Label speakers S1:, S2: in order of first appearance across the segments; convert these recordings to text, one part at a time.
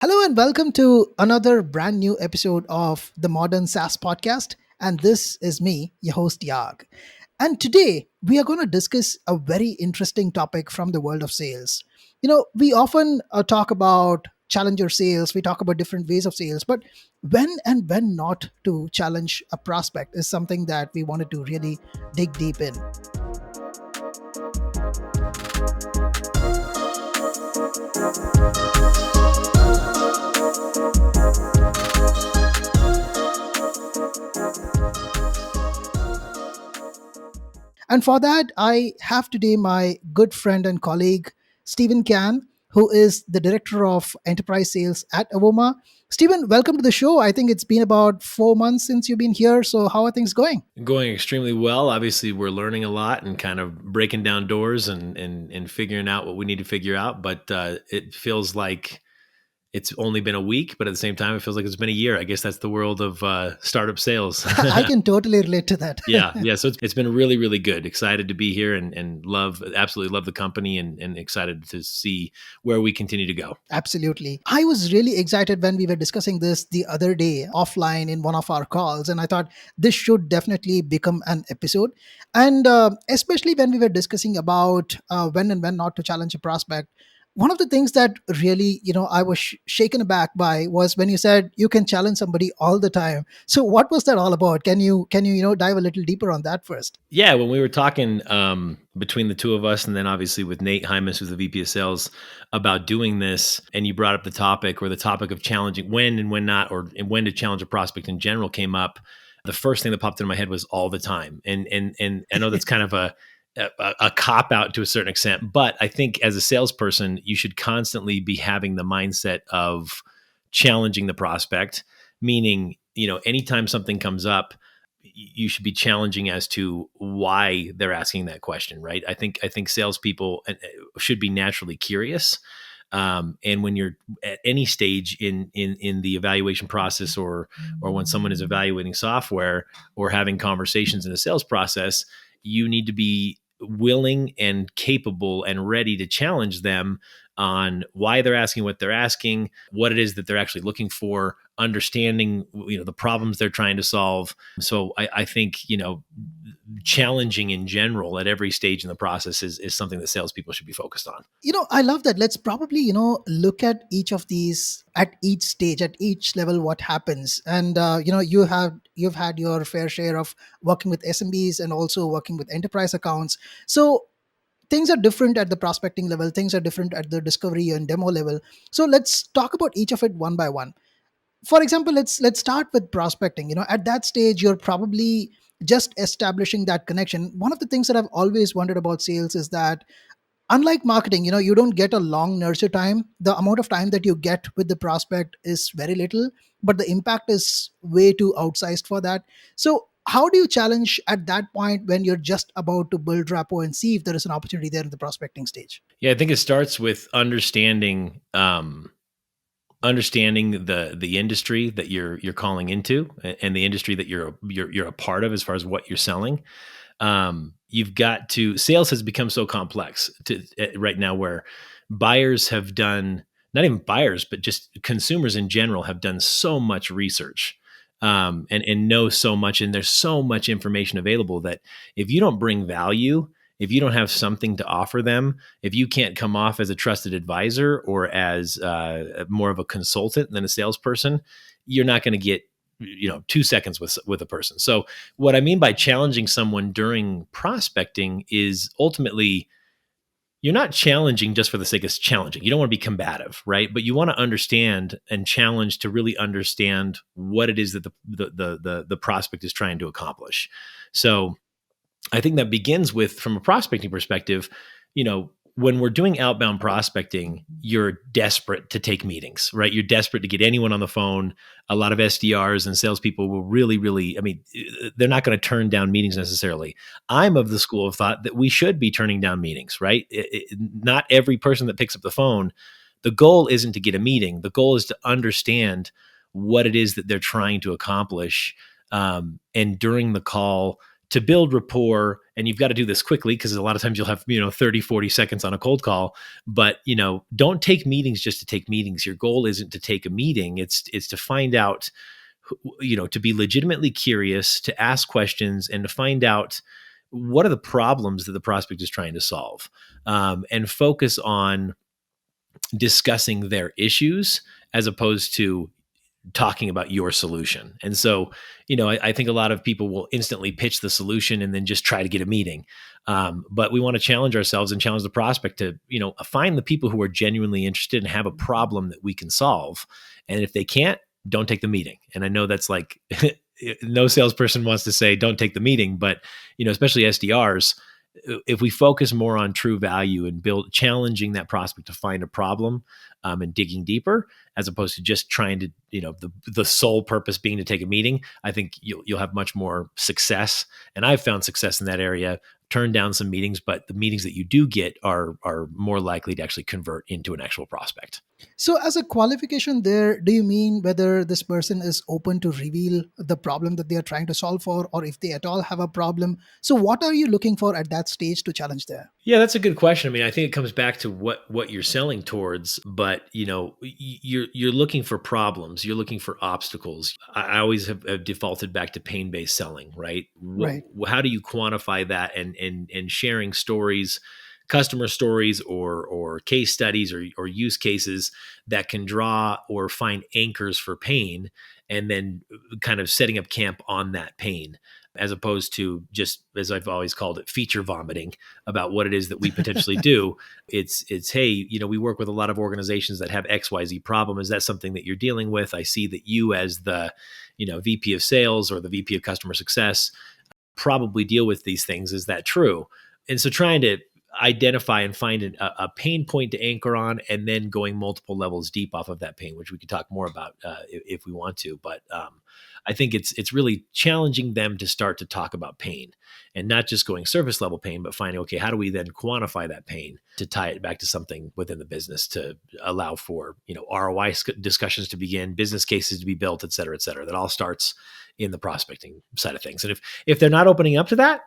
S1: Hello and welcome to another brand new episode of the Modern SaaS Podcast. And this is me, your host, Yaag. And today we are going to discuss a very interesting topic from the world of sales. We often talk about challenger sales, we talk about different ways of sales, but when not to challenge a prospect is something that we wanted to really dig deep in. And for that, I have today my good friend and colleague, Stephen Cann, who is the Director of Enterprise Sales at Avoma. Stephen, welcome to the show. I think it's been about 4 months since you've been here. So, how are things going?
S2: Going extremely well. Obviously, we're learning a lot and kind of breaking down doors and figuring out what we need to figure out. But it feels like it's only been a week, but at the same time, it feels like it's been a year. I guess that's the world of startup sales.
S1: I can totally relate to that.
S2: Yeah. So it's been really, really good. Excited to be here and absolutely love the company and excited to see where we continue to go.
S1: Absolutely. I was really excited when we were discussing this the other day offline in one of our calls, and I thought this should definitely become an episode. And especially when we were discussing about when and when not to challenge a prospect. One of the things that really, I was shaken aback by was when you said you can challenge somebody all the time. So, what was that all about? Can you, dive a little deeper on that first?
S2: Yeah, when we were talking between the two of us, and then obviously with Nate Hymas, who's the VP of Sales, about doing this, and you brought up the topic of challenging when and when not, and when to challenge a prospect in general came up. The first thing that popped into my head was all the time, and I know that's kind of a cop out to a certain extent, but I think as a salesperson, you should constantly be having the mindset of challenging the prospect, meaning, anytime something comes up, you should be challenging as to why they're asking that question, right? I think salespeople should be naturally curious. And when you're at any stage in the evaluation process, or when someone is evaluating software or having conversations in the sales process, you need to be willing and capable and ready to challenge them on why they're asking what they're asking, what it is that they're actually looking for, understanding the problems they're trying to solve. So I think challenging in general at every stage in the process is something that salespeople should be focused on.
S1: I love that. Let's probably, look at each of these at each stage, at each level, what happens. And you've had your fair share of working with SMBs and also working with enterprise accounts. So things are different at the prospecting level. Things are different at the discovery and demo level. So let's talk about each of it one by one. For example, let's start with prospecting. At that stage you're probably just establishing that connection. One of the things that I've always wondered about sales is that unlike marketing, you don't get a long nurture time. The amount of time that you get with the prospect is very little, but the impact is way too outsized for that. So how do you challenge at that point when you're just about to build rapport and see if there is an opportunity there in the prospecting stage?
S2: Yeah, I think it starts with understanding the industry that you're calling into, and the industry that you're a part of as far as what you're selling. You've got to Sales has become so complex right now, where buyers have done, not even buyers, but just consumers in general have done so much research, and know so much, and there's so much information available that if you don't bring value, if you don't have something to offer them, if you can't come off as a trusted advisor or as more of a consultant than a salesperson, you're not going to get 2 seconds with a person. So what I mean by challenging someone during prospecting is ultimately, you're not challenging just for the sake of challenging. You don't want to be combative, right? But you want to understand and challenge to really understand what it is that the prospect is trying to accomplish. So I think that begins with, from a prospecting perspective, when we're doing outbound prospecting, you're desperate to take meetings, right? You're desperate to get anyone on the phone. A lot of SDRs and salespeople will really, really, they're not going to turn down meetings necessarily. I'm of the school of thought that we should be turning down meetings, right? Not every person that picks up the phone, the goal isn't to get a meeting. The goal is to understand what it is that they're trying to accomplish. And during the call, to build rapport, and you've got to do this quickly because a lot of times you'll have 30, 40 seconds on a cold call. But don't take meetings just to take meetings. Your goal isn't to take a meeting. It's to find out, to be legitimately curious, to ask questions, and to find out what are the problems that the prospect is trying to solve, and focus on discussing their issues as opposed to talking about your solution. And so, I think a lot of people will instantly pitch the solution and then just try to get a meeting. But we want to challenge ourselves and challenge the prospect to, find the people who are genuinely interested and have a problem that we can solve. And if they can't, don't take the meeting. And I know that's like, no salesperson wants to say, don't take the meeting, but, especially SDRs, if we focus more on true value and challenging that prospect to find a problem, and digging deeper, as opposed to just trying to, the sole purpose being to take a meeting, I think you'll have much more success. And I've found success in that area. Turn down some meetings, but the meetings that you do get are more likely to actually convert into an actual prospect.
S1: So, as a qualification there, do you mean whether this person is open to reveal the problem that they are trying to solve for, or if they at all have a problem? So, what are you looking for at that stage to challenge there?
S2: Yeah, that's a good question. I mean, I think it comes back to what you're selling towards, but you're looking for problems, you're looking for obstacles. I always have defaulted back to pain-based selling, right?
S1: Right.
S2: How do you quantify that, and sharing stories, customer stories, or case studies, or use cases that can draw or find anchors for pain, and then kind of setting up camp on that pain, as opposed to just, as I've always called it, feature vomiting about what it is that we potentially do. It's, hey, we work with a lot of organizations that have XYZ problem. Is that something that you're dealing with? I see that you, as the, VP of sales or the VP of customer success, probably deal with these things. Is that true? And so trying to identify and find a pain point to anchor on, and then going multiple levels deep off of that pain, which we could talk more about if we want to. But I think it's really challenging them to start to talk about pain, and not just going surface level pain, but finding, okay, how do we then quantify that pain to tie it back to something within the business to allow for, ROI discussions to begin, business cases to be built, et cetera, et cetera. That all starts in the prospecting side of things. And if they're not opening up to that,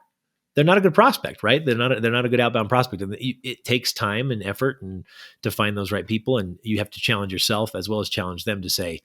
S2: they're not a good prospect, right? They're not a good outbound prospect. And it takes time and effort and to find those right people. And you have to challenge yourself as well as challenge them to say,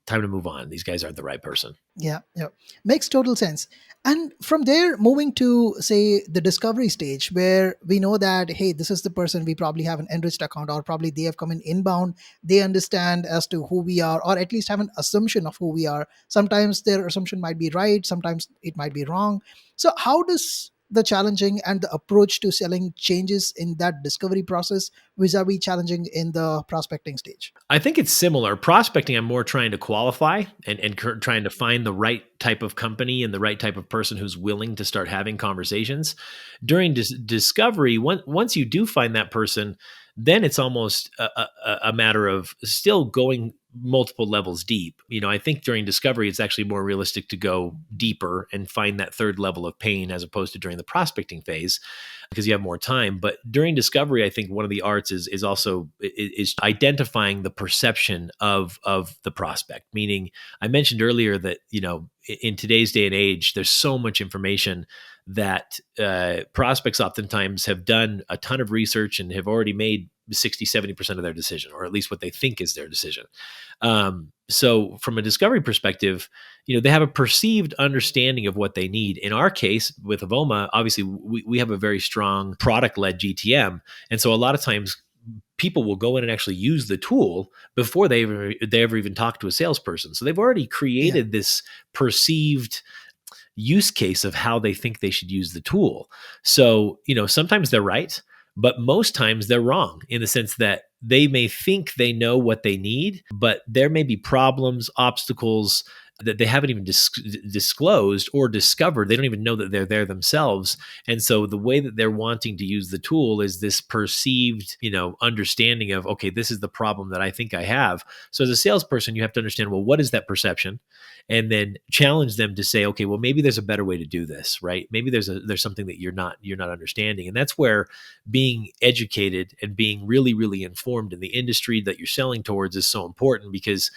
S2: time to move on. These guys aren't the right person.
S1: Yeah, yeah. Makes total sense. And from there, moving to, say, the discovery stage, where we know that, hey, this is the person, we probably have an enriched account, or probably they have come in inbound. They understand as to who we are, or at least have an assumption of who we are. Sometimes their assumption might be right, sometimes it might be wrong. So, how does the challenging and the approach to selling changes in that discovery process vis-a-vis challenging in the prospecting stage?
S2: I think it's similar. Prospecting, I'm more trying to qualify and trying to find the right type of company and the right type of person who's willing to start having conversations. During discovery, once you do find that person, then it's almost a matter of still going multiple levels deep. I think during discovery, it's actually more realistic to go deeper and find that third level of pain, as opposed to during the prospecting phase, because you have more time. But during discovery, I think one of the arts is also identifying the perception of the prospect. Meaning, I mentioned earlier that, in today's day and age, there's so much information that prospects oftentimes have done a ton of research and have already made 60, 70% of their decision, or at least what they think is their decision. So from a discovery perspective, they have a perceived understanding of what they need. In our case with Avoma, obviously we have a very strong product-led GTM. And so a lot of times people will go in and actually use the tool before they ever even talk to a salesperson. So they've already created this perceived use case of how they think they should use the tool. So, sometimes they're right, but most times they're wrong, in the sense that they may think they know what they need, but there may be problems, obstacles that they haven't even disclosed or discovered. They don't even know that they're there themselves. And so the way that they're wanting to use the tool is this perceived, understanding of, okay, this is the problem that I think I have. So as a salesperson, you have to understand, well, what is that perception? And then challenge them to say, okay, well, maybe there's a better way to do this, right? Maybe there's something that you're not understanding. And that's where being educated and being really, really informed in the industry that you're selling towards is so important, because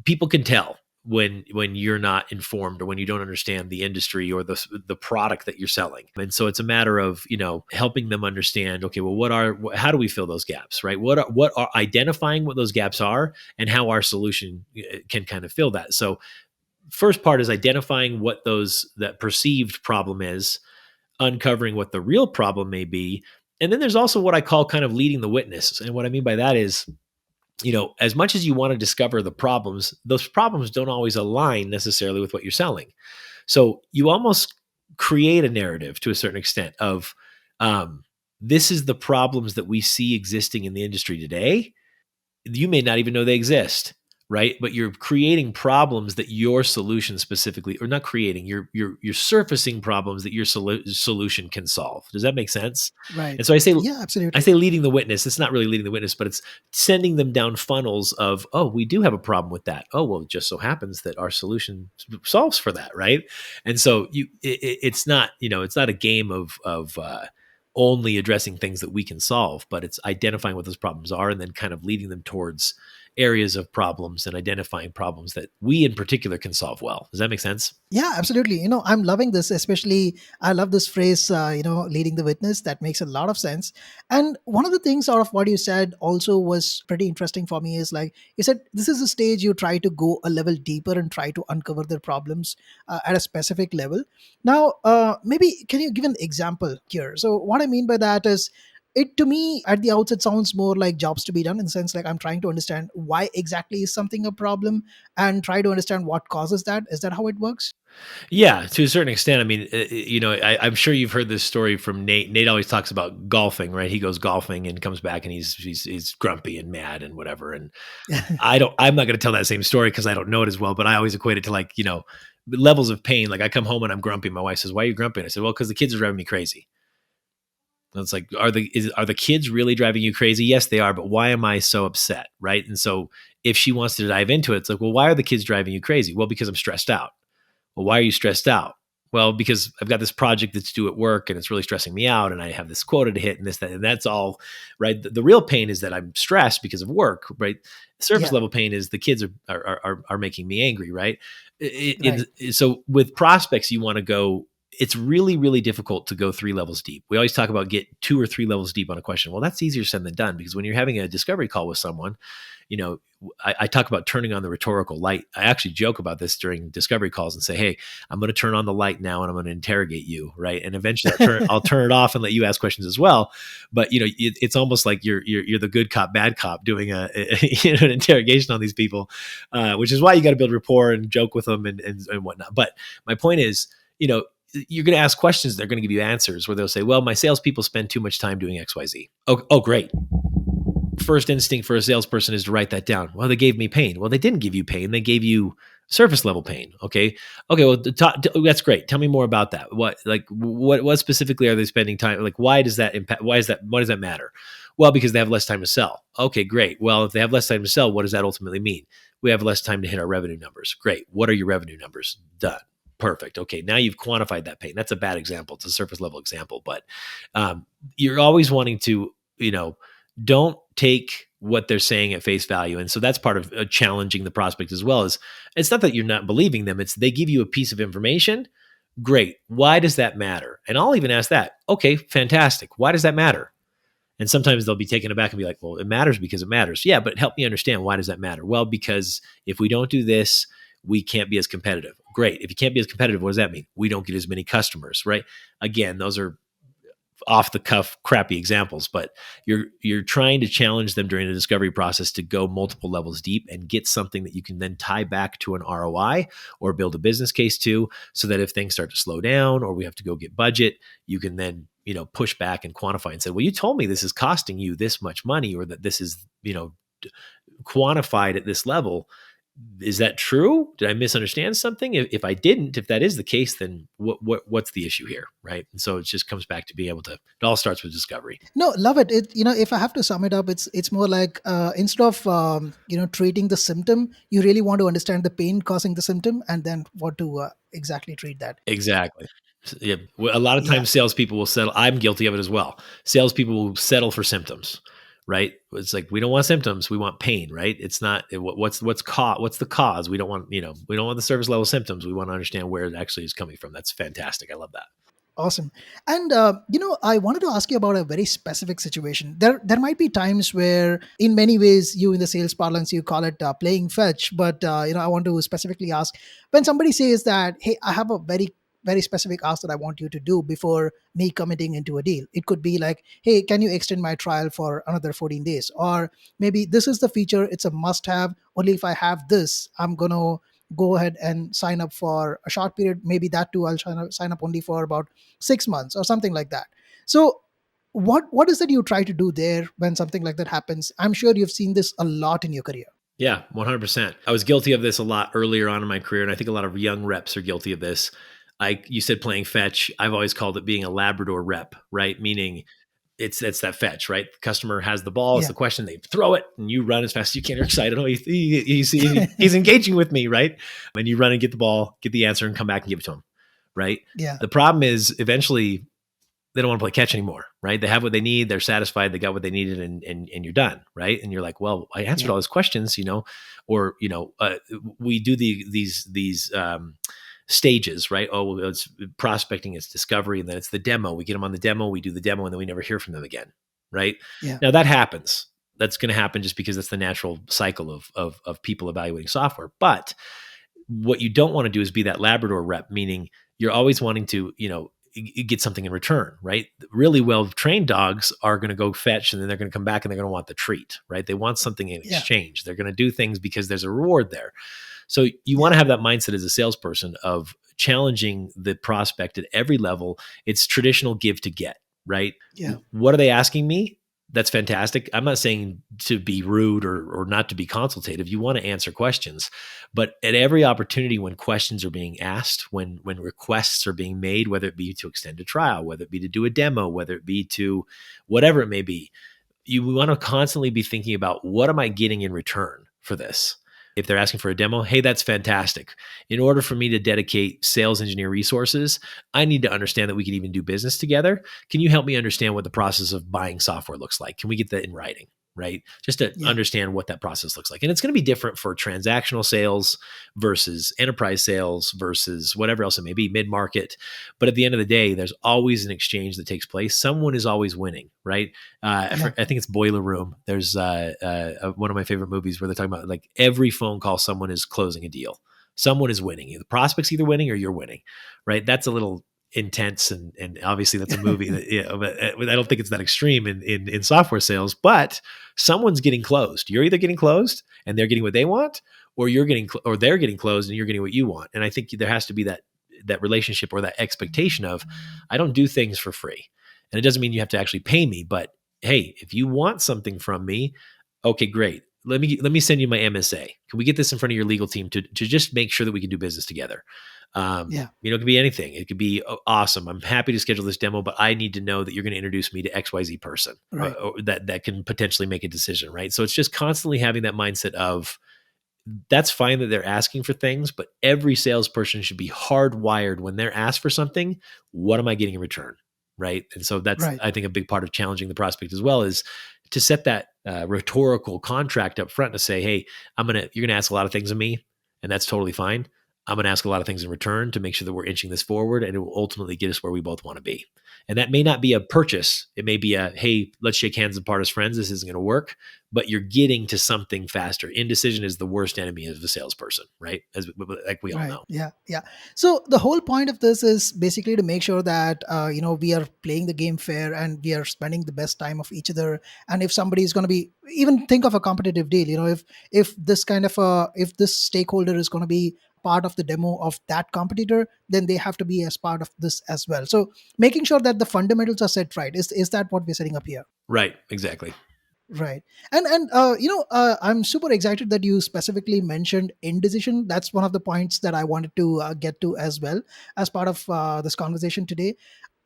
S2: people can tell. when you're not informed or when you don't understand the industry or the product that you're selling. And so it's a matter of, helping them understand, okay, well, how do we fill those gaps, right? What are identifying what those gaps are and how our solution can kind of fill that. So first part is identifying what that perceived problem is, uncovering what the real problem may be. And then there's also what I call kind of leading the witness. And what I mean by that is, as much as you want to discover the problems, those problems don't always align necessarily with what you're selling. So you almost create a narrative to a certain extent of, this is the problems that we see existing in the industry today. You may not even know they exist, right? But you're creating problems that your solution specifically, or not creating, you're surfacing problems that your solution can solve. Does that make sense?
S1: Right.
S2: And so
S1: Yeah,
S2: I
S1: absolutely.
S2: say leading the witness. It's not really leading the witness, but it's sending them down funnels of, oh, we do have a problem with that. Oh, well, it just so happens that our solution solves for that, right? And so it's not, it's not a game of only addressing things that we can solve, but it's identifying what those problems are and then kind of leading them towards areas of problems and identifying problems that we in particular can solve well. Does that make sense?
S1: Yeah, absolutely. I'm loving this, especially I love this phrase, leading the witness. That makes a lot of sense. And one of the things out of what you said also was pretty interesting for me is like you said, this is a stage you try to go a level deeper and try to uncover their problems at a specific level. Now, maybe can you give an example here? So, what I mean by that is, it to me at the outset sounds more like jobs to be done in the sense like I'm trying to understand why exactly is something a problem and try to understand what causes that. Is that how it works?
S2: Yeah, to a certain extent. I mean, I'm sure you've heard this story from Nate. Nate always talks about golfing, right? He goes golfing and comes back and he's grumpy and mad and whatever. And I'm not going to tell that same story because I don't know it as well. But I always equate it to like, levels of pain. Like I come home and I'm grumpy. My wife says, "Why are you grumpy?" And I said, "Well, because the kids are driving me crazy." And it's like, are the kids really driving you crazy? Yes, they are. But why am I so upset, right? And so if she wants to dive into it, it's like, well, why are the kids driving you crazy? Well, because I'm stressed out. Well, why are you stressed out? Well, because I've got this project that's due at work and it's really stressing me out and I have this quota to hit and this, that, and that's all, right? The real pain is that I'm stressed because of work, right? Surface
S1: Yeah,
S2: level pain is the kids are making me angry, right?
S1: right.
S2: So with prospects, you want to go, it's really, really difficult to go 3 levels deep. We always talk about get 2 or 3 levels deep on a question. Well, that's easier said than done because when you're having a discovery call with someone, you know, I talk about turning on the rhetorical light. I actually joke about this during discovery calls and say, "Hey, I'm going to turn on the light now, and I'm going to interrogate you, right? And eventually, I'll turn it off and let you ask questions as well." But it's almost like you're the good cop, bad cop doing an interrogation on these people, which is why you got to build rapport and joke with them and whatnot. But my point is, you're going to ask questions, they're going to give you answers where they'll say, "Well, my salespeople spend too much time doing X, Y, Z." Oh, great. First instinct for a salesperson is to write that down. Well, they gave me pain. Well, they didn't give you pain. They gave you surface level pain. Okay. Well, that's great. Tell me more about that. What specifically are they spending time? Like, why does that impact? Why does that matter? Well, because they have less time to sell. Okay, great. Well, if they have less time to sell, what does that ultimately mean? We have less time to hit our revenue numbers. Great. What are your revenue numbers? Done. Perfect. Okay. Now you've quantified that pain. That's a bad example. It's a surface level example, but you're always wanting to, don't take what they're saying at face value. And so that's part of challenging the prospect as well. Is it's not that you're not believing them. It's they give you a piece of information. Great. Why does that matter? And I'll even ask that. Okay, fantastic. Why does that matter? And sometimes they'll be taken aback and be like, "Well, it matters because it matters." Yeah, but help me understand, why does that matter? Well, because if we don't do this, we can't be as competitive. Great. If you can't be as competitive, what does that mean? We don't get as many customers, right? Again, those are off the cuff crappy examples, but you're trying to challenge them during the discovery process to go multiple levels deep and get something that you can then tie back to an ROI or build a business case to, so that if things start to slow down or we have to go get budget, you can then push back and quantify and say, "Well, you told me this is costing you this much money, or that this is quantified at this level. Is that true? Did I misunderstand something? If I didn't, if that is the case, then what's the issue here?" Right? And so it just comes back to being able to. It all starts with discovery.
S1: No, love it. If I have to sum it up, it's more like instead of treating the symptom, you really want to understand the pain causing the symptom, and then what to exactly treat that.
S2: Exactly. Yeah. A lot of
S1: Yeah,
S2: times, salespeople will settle. I'm guilty of it as well. Salespeople will settle for symptoms, right? It's like we don't want symptoms, we want pain, right? It's not what's the cause. We don't want we don't want the surface level symptoms. We want to understand where it actually is coming from. That's fantastic. I love that.
S1: Awesome. And I wanted to ask you about a very specific situation. There might be times where, in many ways, you in the sales parlance you call it playing fetch. But I want to specifically ask, when somebody says that, "Hey, I have a very specific ask that I want you to do before me committing into a deal." It could be like, "Hey, can you extend my trial for another 14 days?" Or maybe, "This is the feature; it's a must-have. Only if I have this, I'm gonna go ahead and sign up for a short period. Maybe that too, I'll sign up only for about 6 months or something like that." So what is it you try to do there when something like that happens? I'm sure you've seen this a lot in your career.
S2: Yeah, 100%. I was guilty of this a lot earlier on in my career, and I think a lot of young reps are guilty of this. You said playing fetch. I've always called it being a Labrador rep, right? Meaning it's that fetch, right? The customer has the ball, it's
S1: Yeah,
S2: the question, they throw it, and you run as fast as you can. You're excited. Oh, he's engaging with me, right? And you run and get the ball, get the answer, and come back and give it to him, right?
S1: yeah,
S2: The problem is eventually they don't want to play catch anymore, right? They have what they need, they're satisfied, they got what they needed, and you're done, right? And you're like, well, I answered
S1: yeah,
S2: all these questions, or we do these stages, right? Oh, well, it's prospecting, it's discovery, and then it's the demo. We get them on the demo, we do the demo, and then we never hear from them again, right?
S1: yeah,
S2: Now that happens. That's going to happen just because that's the natural cycle of people evaluating software. But what you don't want to do is be that Labrador rep, meaning you're always wanting to, get something in return, right? Really well trained dogs are going to go fetch and then they're going to come back and they're going to want the treat, right? They want something in
S1: yeah,
S2: exchange. They're going to do things because there's a reward there. So you want
S1: yeah,
S2: to have that mindset as a salesperson of challenging the prospect at every level. It's traditional give to get, right?
S1: yeah,
S2: What are they asking me? That's fantastic. I'm not saying to be rude or not to be consultative. You want to answer questions, but at every opportunity when questions are being asked, when requests are being made, whether it be to extend a trial, whether it be to do a demo, whether it be to whatever it may be, you want to constantly be thinking about what am I getting in return for this? If they're asking for a demo, hey, that's fantastic. In order for me to dedicate sales engineer resources, I need to understand that we can even do business together. Can you help me understand what the process of buying software looks like? Can we get that in writing? Right? Just to
S1: yeah,
S2: understand what that process looks like. And it's going to be different for transactional sales versus enterprise sales versus whatever else it may be, mid market. But at the end of the day, there's always an exchange that takes place. Someone is always winning, right?
S1: yeah,
S2: I think it's Boiler Room. There's one of my favorite movies where they're talking about like every phone call, someone is closing a deal. Someone is winning. The prospect's either winning or you're winning, right? That's a little intense, and obviously that's a movie that, but I don't think it's that extreme in software sales, but someone's getting closed. You're either getting closed and they're getting what they want, or or they're getting closed and you're getting what you want. And I think there has to be that relationship or that expectation of, I don't do things for free. And it doesn't mean you have to actually pay me, but hey, if you want something from me, okay, great. Let me send you my MSA. Can we get this in front of your legal team to just make sure that we can do business together?
S1: yeah,
S2: It could be anything. It could be awesome. I'm happy to schedule this demo, but I need to know that you're going to introduce me to XYZ person
S1: right,
S2: or that can potentially make a decision, right? So it's just constantly having that mindset of, that's fine that they're asking for things, but every salesperson should be hardwired when they're asked for something. What am I getting in return? Right. And so that's,
S1: right,
S2: I think, a big part of challenging the prospect as well is to set that rhetorical contract up front to say, hey, you're going to ask a lot of things of me, and that's totally fine. I'm going to ask a lot of things in return to make sure that we're inching this forward and it will ultimately get us where we both want to be. And that may not be a purchase. It may be a, hey, let's shake hands and part as friends. This isn't going to work, but you're getting to something faster. Indecision is the worst enemy of a salesperson, right? Like we all
S1: right,
S2: know.
S1: yeah, yeah. So the whole point of this is basically to make sure that we are playing the game fair and we are spending the best time of each other. And if somebody is going to be, even think of a competitive deal, if this kind of a, if this stakeholder is going to be part of the demo of that competitor, then they have to be as part of this as well. So making sure that the fundamentals are set right, is that what we're setting up here?
S2: Right. Exactly.
S1: Right. And I'm super excited that you specifically mentioned indecision. That's one of the points that I wanted to get to as well as part of this conversation today.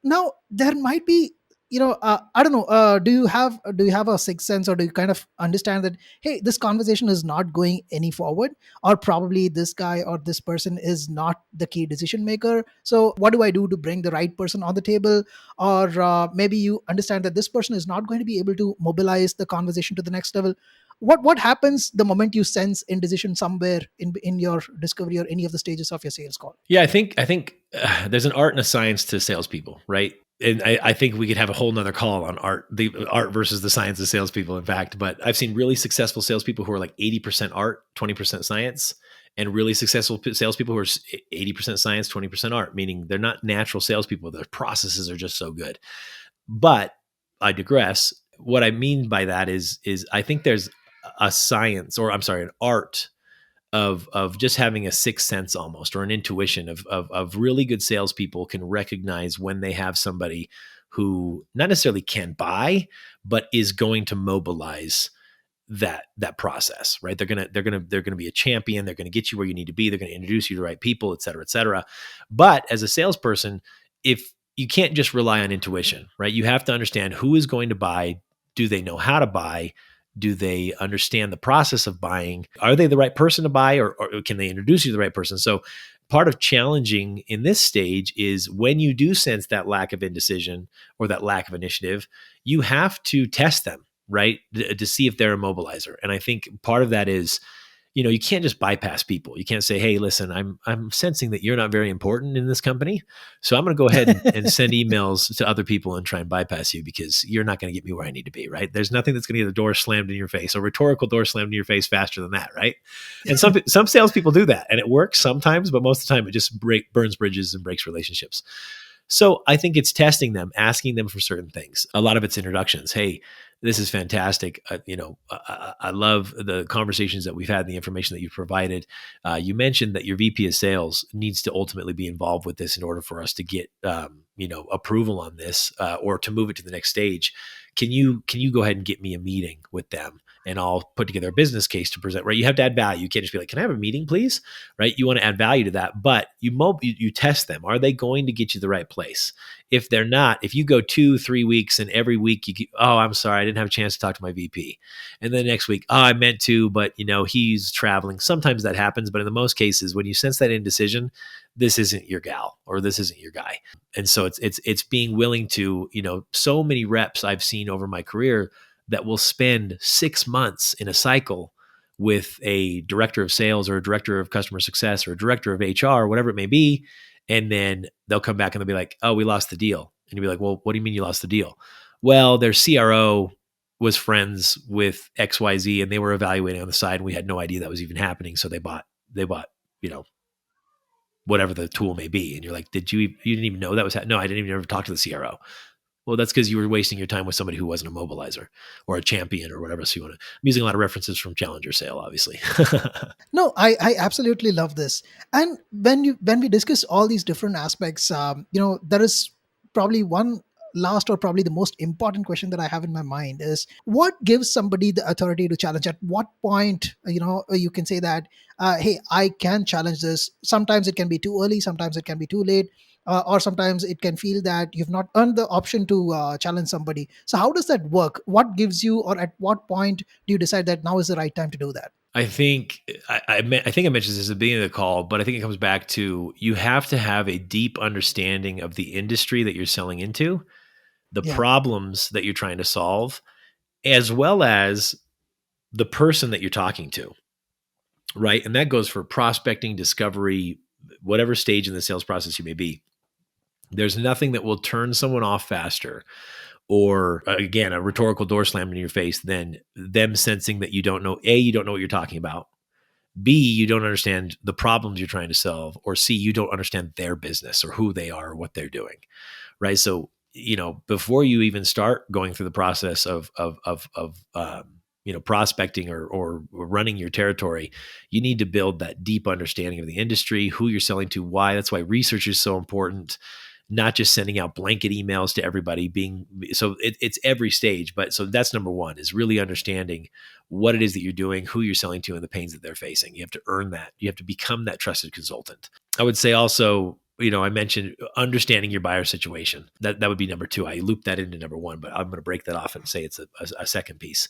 S1: Now, there might be, I don't know, do you have a sixth sense, or do you kind of understand that, hey, this conversation is not going any forward, or probably this guy or this person is not the key decision maker, so what do I do to bring the right person on the table? Or maybe you understand that this person is not going to be able to mobilize the conversation to the next level. What happens the moment you sense indecision somewhere in your discovery or any of the stages of your sales call?
S2: Yeah, I think there's an art and a science to salespeople, right? And I think we could have a whole nother call on art, the art versus the science of salespeople, in fact. But I've seen really successful salespeople who are like 80% art, 20% science, and really successful salespeople who are 80% science, 20% art, meaning they're not natural salespeople. Their processes are just so good. But I digress. What I mean by that is I think there's a science, or I'm sorry, an art of just having a sixth sense almost, or an intuition of really good salespeople can recognize when they have somebody who not necessarily can buy, but is going to mobilize that process, right? They're gonna be a champion. They're gonna get you where you need to be. They're gonna introduce you to the right people, et cetera, et cetera. But as a salesperson, if you can't just rely on intuition, right? You have to understand who is going to buy. Do they know how to buy? Do they understand the process of buying? Are they the right person to buy, or can they introduce you to the right person? So part of challenging in this stage is when you do sense that lack of indecision or that lack of initiative, you have to test them, right? To see if they're a mobilizer. And I think part of that is, you can't just bypass people. You can't say, "Hey, listen, I'm sensing that you're not very important in this company, so I'm going to go ahead and send emails to other people and try and bypass you because you're not going to get me where I need to be." Right? There's nothing that's going to get the door slammed in your face, a rhetorical door slammed in your face faster than that, right? And some salespeople do that, and it works sometimes, but most of the time it just burns bridges and breaks relationships. So I think it's testing them, asking them for certain things. A lot of it's introductions. Hey, this is fantastic. I love the conversations that we've had, the information that you've provided. You mentioned that your VP of sales needs to ultimately be involved with this in order for us to get, approval on this, or to move it to the next stage. Can you go ahead and get me a meeting with them? And I'll put together a business case to present, right? You have to add value. You can't just be like, "Can I have a meeting, please?" Right? You want to add value to that, but you test them. Are they going to get you the right place? If they're not, if you go 2-3 weeks and every week "Oh, I'm sorry, I didn't have a chance to talk to my VP." And then next week, "Oh, I meant to, but he's traveling." Sometimes that happens, but in the most cases, when you sense that indecision, this isn't your gal or this isn't your guy. And so it's being willing to, so many reps I've seen over my career that will spend 6 months in a cycle with a director of sales or a director of customer success or a director of HR, whatever it may be. And then they'll come back and they'll be like, "Oh, we lost the deal." And you'll be like, "Well, what do you mean you lost the deal?" "Well, their CRO was friends with XYZ and they were evaluating on the side. And we had no idea that was even happening. So they bought, whatever the tool may be." And you're like, you didn't even know that was No, I didn't even ever talk to the CRO. "Well, that's because you were wasting your time with somebody who wasn't a mobilizer or a champion or whatever." So I'm using a lot of references from Challenger Sale, obviously.
S1: No, I absolutely love this. And when we discuss all these different aspects, there is probably one last, or probably the most important question that I have in my mind is, what gives somebody the authority to challenge? At what point, you can say that, hey, I can challenge this. Sometimes it can be too early, sometimes it can be too late. Or sometimes it can feel that you've not earned the option to challenge somebody. So how does that work? What gives you, or at what point do you decide that now is the right time to do that?
S2: I think I think I mentioned this at the beginning of the call, but I think it comes back to, you have to have a deep understanding of the industry that you're selling into, the
S1: Yeah.
S2: problems that you're trying to solve, as well as the person that you're talking to, right? And that goes for prospecting, discovery, whatever stage in the sales process you may be. There's nothing that will turn someone off faster, or again, a rhetorical door slammed in your face, than them sensing that you don't know what you're talking about. B, you don't understand the problems you're trying to solve, or C, you don't understand their business or who they are or what they're doing. Right. So, before you even start going through the process of prospecting or running your territory, you need to build that deep understanding of the industry, who you're selling to, why. That's why research is so important. Not just sending out blanket emails to everybody. It's every stage, but so that's number one, is really understanding what it is that you're doing, who you're selling to, and the pains that they're facing. You have to earn that. You have to become that trusted consultant. I would say also, I mentioned understanding your buyer situation. That would be number two. I looped that into number one, but I'm going to break that off and say it's a second piece.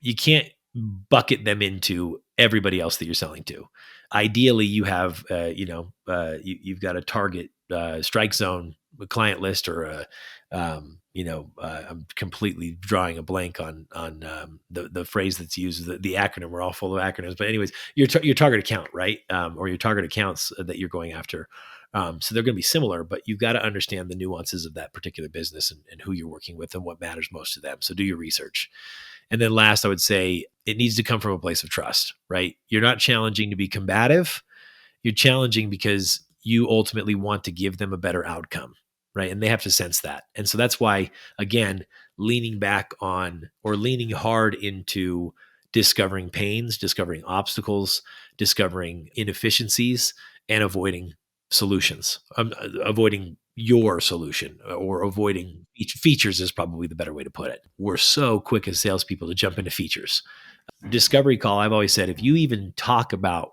S2: You can't bucket them into everybody else that you're selling to. Ideally, you have, you've got a target strike zone, a client list, or I'm completely drawing a blank on the phrase that's used, the acronym. We're all full of acronyms, but anyways, your target account, right, or your target accounts that you're going after. So they're going to be similar, but you've got to understand the nuances of that particular business and who you're working with and what matters most to them. So do your research. And then last, I would say it needs to come from a place of trust, right? You're not challenging to be combative. You're challenging because you ultimately want to give them a better outcome, right? And they have to sense that. And so that's why, again, leaning back on or leaning hard into discovering pains, discovering obstacles, discovering inefficiencies, and avoiding solutions, avoiding your solution or avoiding features is probably the better way to put it. We're so quick as salespeople to jump into features. Discovery call, I've always said, if you even talk about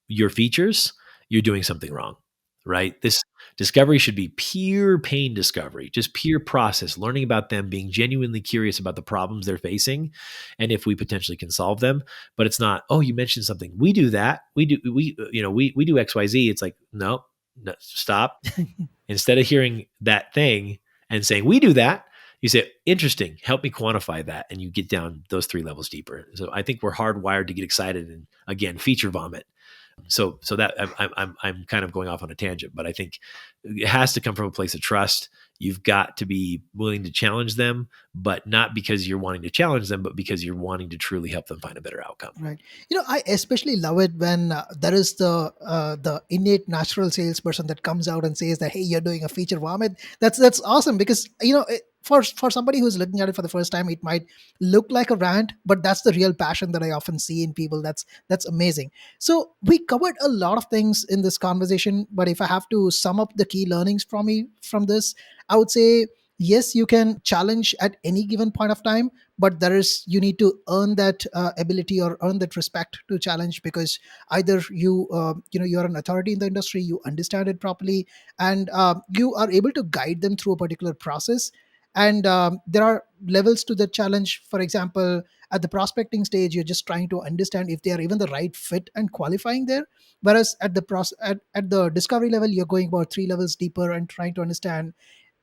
S2: your features, you're doing something wrong, right? This discovery should be pure pain discovery, just pure process, learning about them, being genuinely curious about the problems they're facing and if we potentially can solve them. But it's not, oh, you mentioned something. We do that. We do XYZ. It's like, no, stop. Instead of hearing that thing and saying, we do that, you say, interesting, help me quantify that. And you get down those 3 levels deeper. So I think we're hardwired to get excited and, again, feature vomit. So that I'm kind of going off on a tangent, but I think it has to come from a place of trust. You've got to be willing to challenge them, but not because you're wanting to challenge them, but because you're wanting to truly help them find a better outcome.
S1: Right. I especially love it when there is the innate natural salesperson that comes out and says that, hey, you're doing a feature vomit. That's awesome because for somebody who's looking at it for the first time, it might look like a rant, but that's the real passion that I often see in people. That's amazing. So we covered a lot of things in this conversation, but if I have to sum up the key learnings from this, I would say yes, you can challenge at any given point of time, but you need to earn that ability or earn that respect to challenge, because either you're an authority in the industry, you understand it properly, and you are able to guide them through a particular process. And there are levels to the challenge. For example, at the prospecting stage, you're just trying to understand if they are even the right fit and qualifying there, whereas at the discovery level, you're going about 3 levels deeper and trying to understand,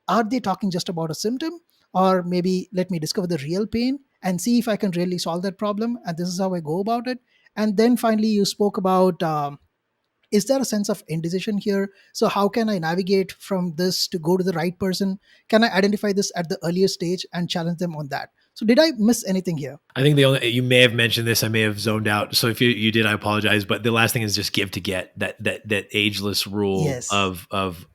S1: are they talking just about a symptom, or maybe let me discover the real pain and see if I can really solve that problem, and this is how I go about it. And then finally, you spoke about, is there a sense of indecision here? So how can I navigate from this to go to the right person? Can I identify this at the earliest stage and challenge them on that? So did I miss anything here?
S2: I think you may have mentioned this. I may have zoned out. So if you did, I apologize. But the last thing is just give to get, that ageless rule
S1: Yes.
S2: of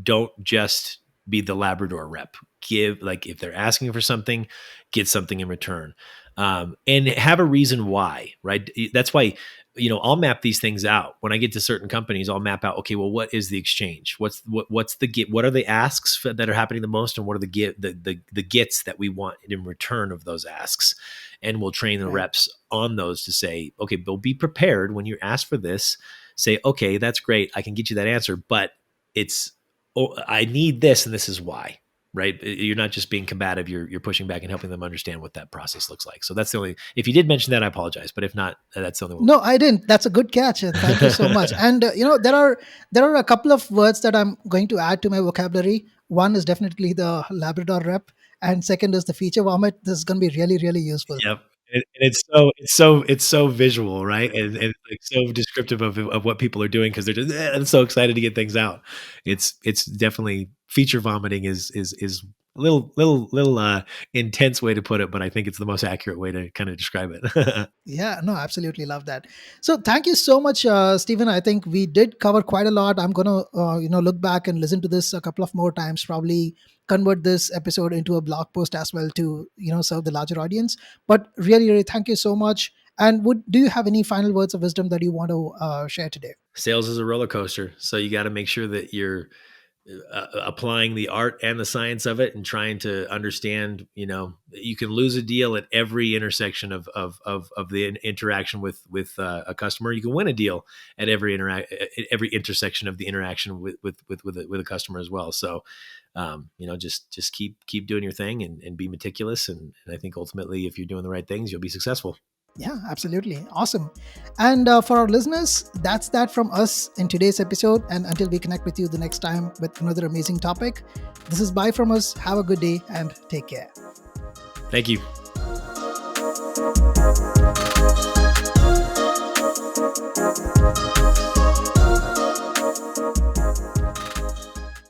S2: don't just be the Labrador rep. Give, like, if they're asking for something, get something in return, and have a reason why. Right. That's why I'll map these things out. When I get to certain companies, I'll map out, okay, well, what is the exchange? What's the get? What are the asks that are happening the most, and what are the gets that we want in return of those asks? And we'll train the
S1: Right.
S2: reps on those to say, okay, but be prepared when you're asked for this. Say, okay, that's great, I can get you that answer, but I need this, and this is why. Right? You're not just being combative. You're pushing back and helping them understand what that process looks like. So that's the only. If you did mention that, I apologize. But if not, that's the only one.
S1: No, I didn't. That's a good catch. Thank you so much. And there are a couple of words that I'm going to add to my vocabulary. One is definitely the Labrador rep, and second is the feature vomit. This is going to be really, really useful.
S2: Yep. And it's so visual, right? And like so descriptive of what people are doing, because they're just I'm so excited to get things out. It's definitely, feature vomiting is a little intense way to put it, but I think it's the most accurate way to kind of describe it.
S1: Yeah, no, absolutely love that. So thank you so much, Stephen. I think we did cover quite a lot. I'm gonna look back and listen to this a couple of more times. Probably convert this episode into a blog post as well to serve the larger audience. But really, really, thank you so much. And do you have any final words of wisdom that you want to share today?
S2: Sales is a roller coaster, so you got to make sure that you're applying the art and the science of it and trying to understand, you can lose a deal at every intersection of the interaction with a customer. You can win a deal at every intersection of the interaction with a customer as well. So, just keep doing your thing and be meticulous. And I think ultimately, if you're doing the right things, you'll be successful.
S1: Yeah, absolutely. Awesome. And for our listeners, that's that from us in today's episode. And until we connect with you the next time with another amazing topic, this is bye from us. Have a good day and take care.
S2: Thank you.